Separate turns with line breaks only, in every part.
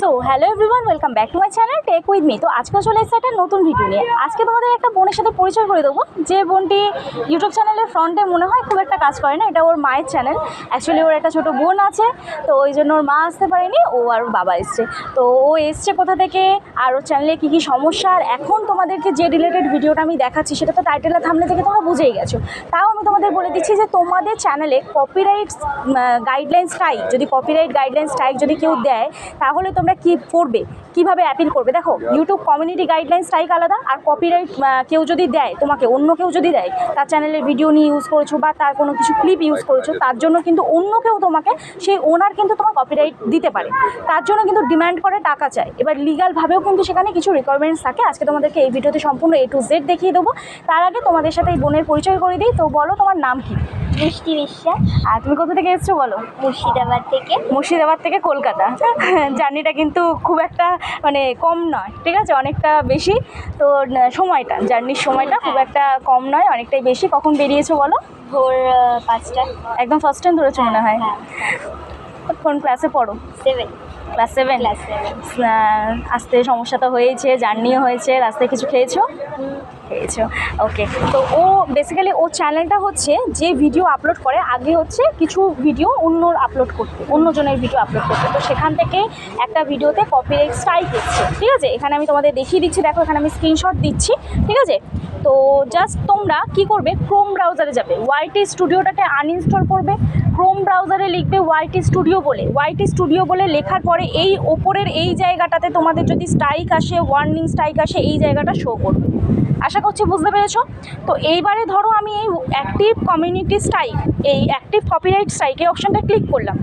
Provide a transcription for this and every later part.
So hello everyone, welcome back to my channel tech with me. তো আজকে চলে এসেছে একটা নতুন ভিডিও নিয়ে। আজকে তোমাদের একটা বোনের সাথে পরিচয় করে দেবো, যে বোনটি ইউটিউব চ্যানেলের ফ্রন্টে মনে হয় খুব একটা কাজ করে না। এটা ওর মায়ের চ্যানেল। অ্যাকচুয়ালি ওর একটা ছোটো বোন আছে, তো ওই জন্য ওর মা আসতে পারেনি, ও আর ওর বাবা এসছে। তো ও এসছে কোথা থেকে, আর ওর চ্যানেলে কী কী সমস্যা, আর এখন তোমাদেরকে যে রিলেটেড ভিডিওটা আমি দেখাচ্ছি সেটা তো টাইটেল থাম্বনেল থেকে তোমরা বুঝেই গেছো। তাও আমি তোমাদের বলে দিচ্ছি যে তোমাদের চ্যানেলে কপিরাইট গাইডলাইন স্ট্রাইক, যদি কপিরাইট গাইডলাইন স্ট্রাইক যদি কেউ দেয়, তাহলে তোমরা কী করবে, কীভাবে অ্যাপিল করবে। দেখো, ইউটিউব কমিউনিটি গাইডলাইন স্ট্রাইক আলাদা, আর কপিরাইট কেউ যদি দেয় তোমাকে, অন্য কেউ যদি দেয়, তার চ্যানেলের ভিডিও নিয়ে ইউজ করেছো বা তার কোনো কিছু ক্লিপ ইউজ করেছো, তার জন্য কিন্তু অন্য কেউ তোমাকে, সেই ওনার কিন্তু তোমার কপিরাইট দিতে পারে। তার জন্য কিন্তু ডিমান্ড করে, টাকা চায়। এবার লিগালভাবেও কিন্তু সেখানে কিছু রিকোয়ারমেন্টস থাকে। আজকে তোমাদেরকে এই ভিডিওতে সম্পূর্ণ A to Z দেখিয়ে দেবো। তার আগে তোমাদের সাথে এই বোনের পরিচয় করে দিই। তো বলো, তোমার নাম কি?
বৃষ্টি বিশ্বাস।
আর তুমি কোথা থেকে এসছো বলো?
মুর্শিদাবাদ থেকে।
মুর্শিদাবাদ থেকে কলকাতা। জার্নিটা কিন্তু খুব একটা মানে কম নয়, ঠিক আছে, অনেকটা বেশি। তো সময়টা, জার্নির সময়টা খুব একটা কম নয়, অনেকটাই বেশি। কখন বেরিয়েছো বলো?
ভোর 5টা।
একদম ফার্স্ট টাইম ধরেছো মনে হয়।
হ্যাঁ।
কোন ক্লাসে পড়ো?
7।
ক্লাস 7।
ক্লাস 7।
আসতে সমস্যা তো হয়েছে, জার্নিও হয়েছে, রাস্তায় কিছু খেয়েছো? খেয়েছো, ওকে। তো ও বেসিক্যালি ও চ্যানেলটা হচ্ছে যে ভিডিও আপলোড করে, আগে হচ্ছে কিছু ভিডিও অন্যর আপলোড করতে, অন্যজনের ভিডিও আপলোড করতে। তো সেখান থেকে একটা ভিডিওতে কপিরাইট স্ট্রাইক এসেছে, ঠিক আছে। এখানে আমি তোমাদের দেখিয়ে দিচ্ছি, দেখো এখানে আমি স্ক্রিনশট দিচ্ছি, ঠিক আছে। তো জাস্ট তোমরা কি করবে, ক্রোম ব্রাউজারে যাবে, ওয়াইটি স্টুডিওটাকে আনইনস্টল করবে, ক্রোম ব্রাউজারে লিখবে ওয়াইটি স্টুডিও বলে। ওয়াইটি স্টুডিও বলে লেখার পরে এই ওপরের এই জায়গাটাতে তোমাদের যদি স্ট্রাইক আসে, ওয়ার্নিং স্ট্রাইক আসে, এই জায়গাটা শো করবে। আশা করছি বুঝতে পেরেছো। তো এইবারে ধরো আমি এই অ্যাক্টিভ কমিউনিটি স্ট্রাইক, এই অ্যাক্টিভ কপিরাইট স্ট্রাইক, এই অপশানটা ক্লিক করলাম।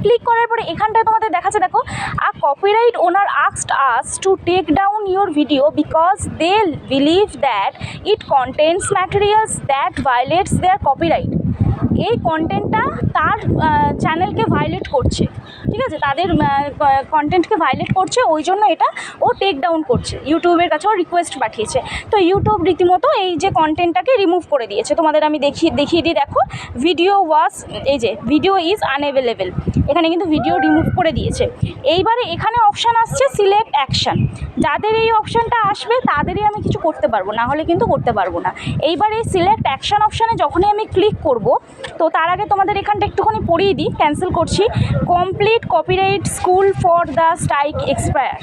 ক্লিক করার পরে এখানটায় তোমাদের দেখাচ্ছে, দেখো, uh copyright owner asked us to take down your video because they believe that it contents materials that violates their copyright. এই কন্টেন্টটা তার চ্যানেলকে ভায়োলেট করছে, ঠিক আছে, তাদের কন্টেন্টকে ভায়োলেট করছে, ওই জন্য এটা ও টেক ডাউন করছে। ইউটিউবের কাছে ও রিকোয়েস্ট পাঠিয়েছে। তো ইউটিউব রীতিমতো এই যে কন্টেন্টটাকে রিমুভ করে দিয়েছে। তোমাদের আমি দেখিয়ে দিই, দেখো, ভিডিও ওয়াজ, এই যে ভিডিও ইজ আনঅ্যাভেলেবেল, এখানে কিন্তু ভিডিও রিমুভ করে দিয়েছে। এইবারে এখানে অপশান আসছে সিলেক্ট অ্যাকশান। যাদের এই অপশানটা আসবে তাদেরই আমি কিছু করতে পারবো, না হলে কিন্তু করতে পারবো না। এইবার এই সিলেক্ট অ্যাকশান অপশানে যখনই আমি ক্লিক করব, তো তার আগে তোমাদের এখানটা একটুখানি পড়িয়ে দিই, ক্যান্সেল করছি। Complete copyright school for the strike expire.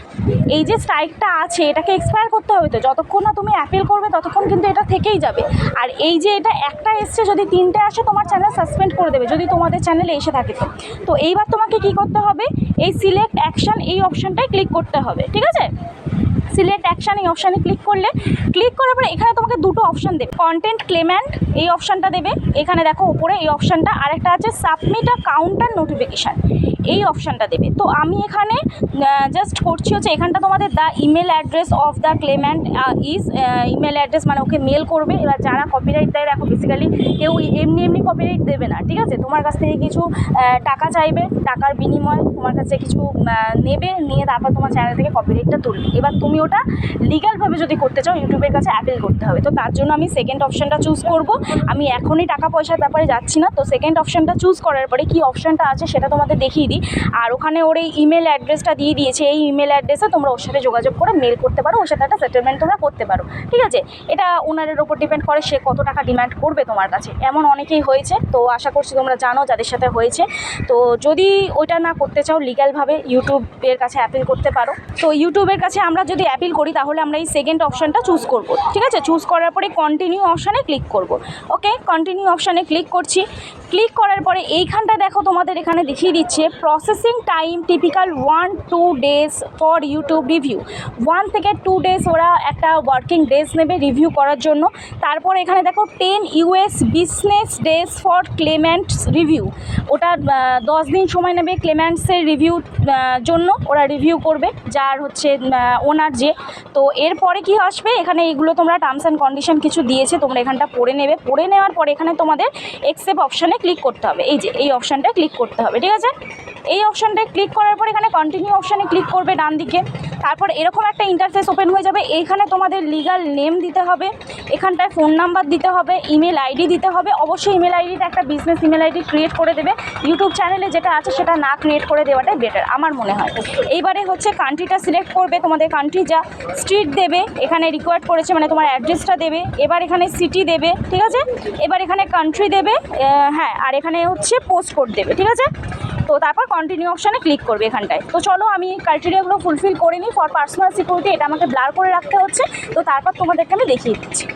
এই যে স্ট্রাইকটা আছে, এটাকে এক্সপায়ার করতে হবে। তো যতক্ষণ না তুমি অ্যাপিল করবে ততক্ষণ কিন্তু এটা থেকেই যাবে। আর এই যে এটা একটা এসছে, যদি 3টে আসে তোমার চ্যানেল সাসপেন্ড করে দেবে, যদি তোমাদের চ্যানেলে এসে থাকে। তো এইবার তোমাকে কি করতে হবে, এই সিলেক্ট অ্যাকশান এই অপশানটায় ক্লিক করতে হবে, ঠিক আছে। সিলেক্ট অ্যাকশান এই অপশানে ক্লিক করলে, ক্লিক করার পরে এখানে তোমাকে দুটো অপশান দেবে, কন্টেন্ট ক্লেমেন্ট এই অপশানটা দেবে, এখানে দেখো উপরে এই অপশানটা, আরেকটা আছে সাবমিট আ কাউন্টার নোটিফিকেশান, এই অপশানটা দেবে। তো আমি এখানে জাস্ট করছি হচ্ছে, এখানটা তোমাদের the email address of the Clement is, email address মানে ওকে মেল করবে। এবার যারা কপিরাইট দেয়, দেখো বেসিক্যালি কেউ এমনি কপিরাইট দেবে না, ঠিক আছে। তোমার কাছ থেকে কিছু টাকা চাইবে, টাকার বিনিময়ে তোমার কাছে কিছু নেবে, নিয়ে তারপর তোমার চ্যানেল থেকে কপিরাইটটা তুলবে। এবার তুমি ওটা লিগালভাবে যদি করতে চাও, ইউটিউবের কাছে অ্যাপিল করতে হবে। তো তার জন্য আমি সেকেন্ড অপশানটা চুজ করব। আমি এখনই টাকা পয়সার ব্যাপারে যাচ্ছি না। তো সেকেন্ড অপশানটা চুজ করার পরে কী অপশানটা আছে সেটা তোমাদের দেখিয়ে দিই। আর ওখানে ওর এই ইমেল অ্যাড্রেসটা দিয়ে দিয়েছে, এই ইমেল অ্যাড্রেসে তোমরা ওর সাথে যোগাযোগ করে মেল করতে পারো, ওর সাথে একটা সেটেলমেন্ট তোমরা করতে পারো, ঠিক আছে। এটা ওনারের ওপর ডিপেন্ড করে সে কত টাকা ডিমান্ড করবে তোমার কাছে। এমন অনেকেই হয়েছে, তো আশা করছি তোমরা জানো যাদের সাথে হয়েছে। তো যদি ওইটা না করতে চাও লিগ্যালভাবে, ইউটিউবের কাছে অ্যাপিল করতে পারো। তো ইউটিউবের কাছে আমরা যদি অ্যাপিল করি, তাহলে আমরা এই সেকেন্ড অপশানটা চুজ করব, ঠিক আছে। চুজ করার পরে কন্টিনিউ অপশানে ক্লিক করব। ওকে, কন্টিনিউ অপশানে ক্লিক করছি। ক্লিক করার পরে এইখানটা দেখো, তোমাদের এখানে দেখিয়ে দিচ্ছে processing time typical 1-2 days for YouTube review. 1 থেকে 2 ডেজ ওরা একটা ওয়ার্কিং ডেজ নেবে রিভিউ করার জন্য। তারপর এখানে দেখো 10 US business days for Clements review, ওটা 10 দিন সময় নেবে ক্লেমেন্টসের রিভিউ জন্য, ওরা রিভিউ করবে, যার হচ্ছে ওনার যে। তো এরপরে কি আসবে, এখানে এইগুলো তোমরা টার্মস অ্যান্ড কন্ডিশন কিছু দিয়েছে, তোমরা এখানটা পড়ে নেবে। পড়ে নেওয়ার পরে এখানে তোমাদের অ্যাকসেপ্ট অপশানে ক্লিক করতে হবে, এই যে এই অপশানটায় ক্লিক করতে হবে, ঠিক আছে। এই অপশানটায় ক্লিক করার পরে এখানে কন্টিনিউ অপশানে ক্লিক করবে ডান দিকে। তারপর এরকম একটা ইন্টারফেস ওপেন হয়ে যাবে। এইখানে তোমাদের লিগাল নেম দিতে হবে, এখানটায় ফোন নাম্বার দিতে হবে, ইমেল আইডি দিতে হবে। অবশ্যই ইমেল আইডিটা একটা বিজনেস ইমেল আইডি ক্রিয়েট করে দেবে। ইউটিউব চ্যানেলে যেটা আছে সেটা না ক্রিয়েট করে দেওয়াটাই বেটার আমার মনে হয়। এইবারে হচ্ছে কান্ট্রিটা সিলেক্ট করবে, তোমাদের কান্ট্রি যা স্ট্রিট দেবে, এখানে রিকোয়ার্ড করেছে মানে তোমার অ্যাড্রেসটা দেবে। এবার এখানে সিটি দেবে, ঠিক আছে। এবার এখানে কান্ট্রি দেবে, হ্যাঁ, আর এখানে হচ্ছে পোস্ট কোড দেবে, ঠিক আছে। তো তারপর কন্টিনিউ অপশানে ক্লিক করবে এখানটায়। তো চলো আমি ক্রাইটেরিয়াগুলো ফুলফিল করে নিই ফর পার্সোনাল সিকিউরিটি, এটা আমাকে ব্লার করে রাখতে হচ্ছে। তো তারপর তোমাদেরকে আমি দেখিয়ে দিচ্ছি।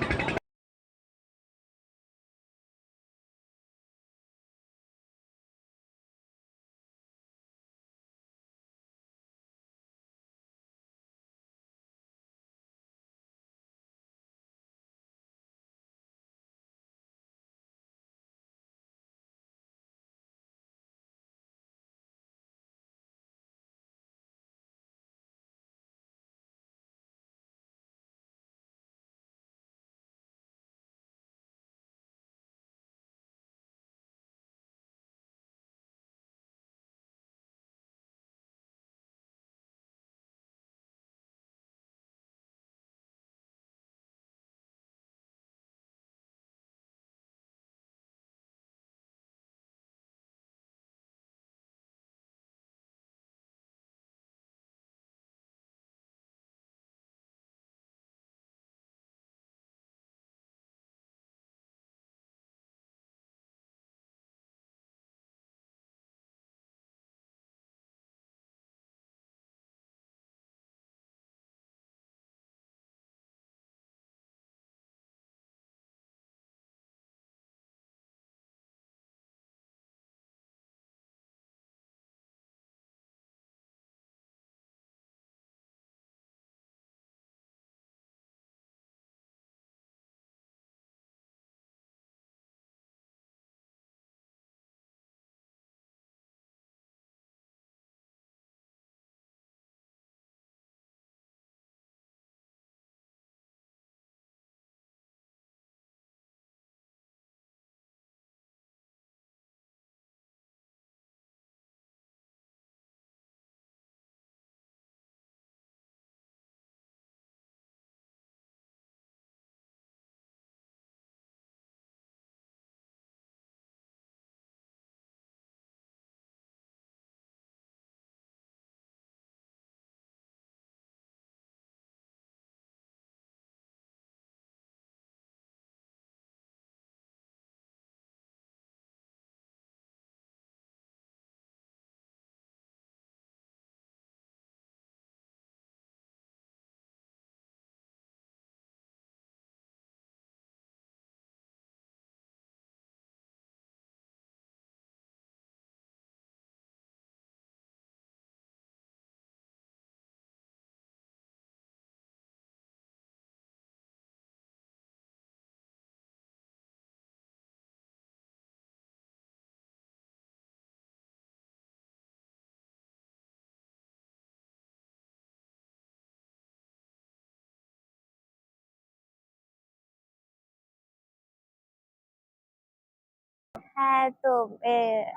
হ্যাঁ, তো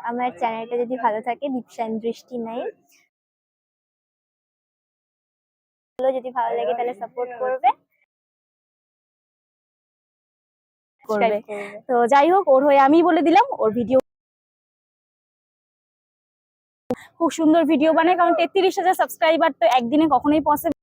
আমার চ্যানেলটা যদি ভালো থাকে, দীপশান দৃষ্টি নাই, যদি ভালো লাগে তাহলে সাপোর্ট করবে।
তো যাই হোক, ওর হয়ে আমি বলে দিলাম, ওর ভিডিও খুব সুন্দর ভিডিও বানায়, কারণ 33,000 সাবস্ক্রাইবার তো একদিনে কখনোই পসিবল